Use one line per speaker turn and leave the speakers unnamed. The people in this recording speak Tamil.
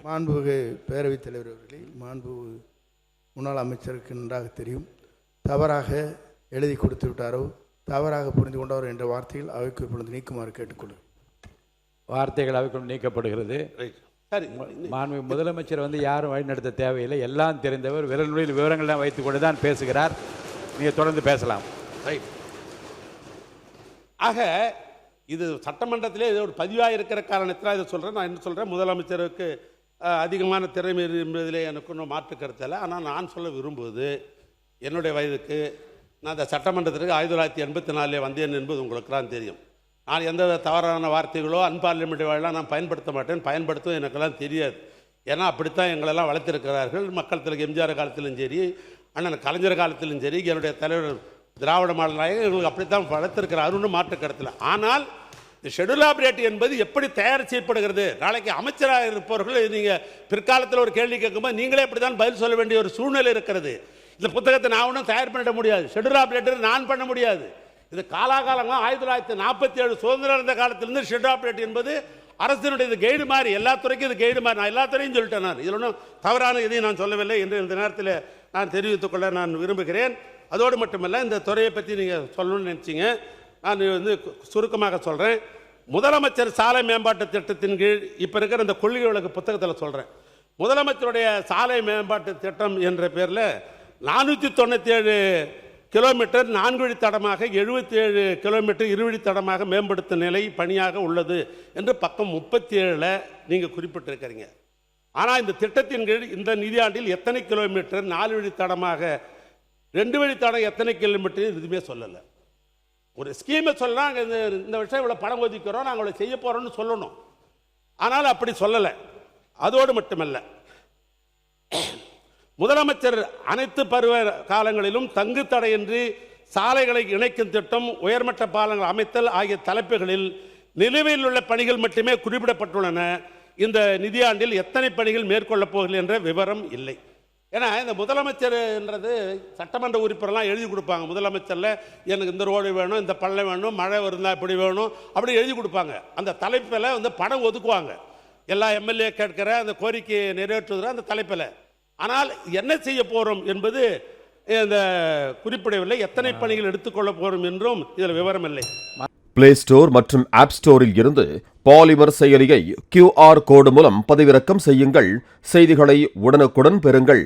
மாண்புமிகு பேரவைத் தலைவர் அவர்களே, மாண்பு முன்னாள் அமைச்சருக்கு நன்றாக தெரியும், தவறாக எழுதி கொடுத்து விட்டாரோ தவறாக புரிந்து கொண்டாரோ என்ற வார்த்தைகள் அவைக்கு இப்பொழுது நீக்குமாறு கேட்டுக்கொள்ளும்.
வார்த்தைகள் அவைக்குள் நீக்கப்படுகிறது. மாண்பு முதலமைச்சர் யாரும் வழிநடத்த தேவையில்லை, எல்லாம் தெரிந்தவர், விரல்களில் விவரங்கள்லாம் வைத்துக் கொண்டு தான் பேசுகிறார். நீங்கள் தொடர்ந்து பேசலாம்.
ஆக இது சட்டமன்றத்திலே இது ஒரு பதிவாக இருக்கிற காரணத்தில் இதை சொல்கிறேன். நான் என்ன சொல்கிறேன், முதலமைச்சருக்கு அதிகமான திறமை என்பதிலே எனக்கு ஒன்றும் மாற்று கருத்து இல்லை. ஆனால் நான் சொல்ல விரும்புவது, என்னுடைய வயதுக்கு நான் இந்த சட்டமன்றத்திற்கு 1984 வந்தேன் என்பது உங்களுக்கெல்லாம் தெரியும். நான் எந்த தவறான வார்த்தைகளோ அன்பார்லிமெண்ட்லாம் நான் பயன்படுத்த மாட்டேன், பயன்படுத்தும் எனக்கெல்லாம் தெரியாது. ஏன்னா அப்படித்தான் எங்களெல்லாம் வளர்த்திருக்கிறார்கள். மக்கள் தலைவர் எம்ஜிஆர் காலத்திலும் சரி, அண்ணன் கலைஞர் காலத்திலும் சரி, என்னுடைய தலைவர் திராவிட மாடல் நாயகர் எங்களுக்கு அப்படித்தான் வளர்த்திருக்கிறார், ஒன்றும் மாற்று கருத்தில். ஆனால் இந்த ஷெட்யூல் ஆபரேட் என்பது எப்படி தயார் செய்யப்படுகிறது, நாளைக்கு அமைச்சராக இருப்பவர்கள் நீங்கள் பிற்காலத்தில் ஒரு கேள்வி கேட்கும்போது நீங்களே இப்படி தான் பதில் சொல்ல வேண்டிய ஒரு சூழ்நிலை இருக்கிறது. இந்த புத்தகத்தை நான் ஒன்றும் தயார் பண்ண முடியாது, ஷெட்யூல் ஆபரேட்டர் நான் பண்ண முடியாது. இது காலாகாலமாக 1947 சுதந்திரம் இருந்த காலத்திலிருந்து ஷெட்யூல் ஆபரேட் என்பது அரசினுடைய இது கைடு மாதிரி, எல்லா துறைக்கும் இது கைடு மாதிரி. நான் எல்லா துறையும் சொல்லிட்டேன். நான் இதில் ஒன்றும் தவறான எதையும் நான் சொல்லவில்லை என்று இந்த நேரத்தில் நான் தெரிவித்துக்கொள்ள நான் விரும்புகிறேன். அதோடு மட்டுமல்ல, இந்த துறையை பற்றி நீங்கள் சொல்லணும்னு நினச்சிங்க, நான் சுருக்கமாக சொல்கிறேன். முதலமைச்சர் சாலை மேம்பாட்டு திட்டத்தின் கீழ் இப்போ இருக்கிற இந்த கொள்கை விளக்கு புத்தகத்தில் சொல்கிறேன். முதலமைச்சருடைய சாலை மேம்பாட்டு திட்டம் என்ற பேரில் 497 கிலோமீட்டர் 4 வழித்தடமாக, 77 கிலோமீட்டர் 2 வழித்தடமாக மேம்படுத்தும் நிலை பணியாக உள்ளது என்று பக்கம் 37 நீங்கள் குறிப்பிட்டிருக்கிறீங்க. ஆனால் இந்த திட்டத்தின் கீழ் இந்த நிதியாண்டில் எத்தனை கிலோமீட்டர் 4 வழித்தடமாக, 2 வழித்தடம் எத்தனை கிலோமீட்டர் எதுவுமே சொல்லலை. ஒரு ஸ்கீமை சொல்லலாம், இந்த விஷயம் இவ்வளோ பணம் ஒதுக்கிறோம், நாங்கள் இவ்வளோ செய்ய போகிறோம்னு சொல்லணும். ஆனால் அப்படி சொல்லலை. அதோடு மட்டுமல்ல, முதலமைச்சர் அனைத்து பருவ காலங்களிலும் தங்கு தடையின்றி சாலைகளை இணைக்கும் திட்டம், உயர்மட்ட பாலங்கள் அமைத்தல் ஆகிய தலைப்புகளில் நிலுவையில் உள்ள பணிகள் மட்டுமே குறிப்பிடப்பட்டுள்ளன. இந்த நிதியாண்டில் எத்தனை பணிகள் மேற்கொள்ளப் போகிறது என்ற விவரம் இல்லை. ஏன்னா இந்த முதலமைச்சர்ன்றது சட்டமன்ற உறுப்பினர்லாம் எழுதி கொடுப்பாங்க. முதலமைச்சரில் எனக்கு இந்த ரோடு வேணும், இந்த பள்ளம் வேணும், மழை வருந்தா இப்படி வேணும், அப்படி எழுதி கொடுப்பாங்க. அந்த தலைப்பில் பணம் ஒதுக்குவாங்க. எல்லா எம்எல்ஏ கேட்கிற அந்த கோரிக்கையை நிறைவேற்றுகிற அந்த தலைப்பில். ஆனால் என்ன செய்ய போகிறோம் என்பது இந்த குறிப்பிடவில்லை. எத்தனை பணிகள் எடுத்துக்கொள்ள போகிறோம் என்றும் இதில் விவரம் இல்லை.
பிளே ஸ்டோர் மற்றும் ஆப் ஸ்டோரில் இருந்து பாலிமர் செயலியை QR கோடு மூலம் பதிவிறக்கம் செய்யுங்கள். செய்திகளை உடனுக்குடன் பெறுங்கள்.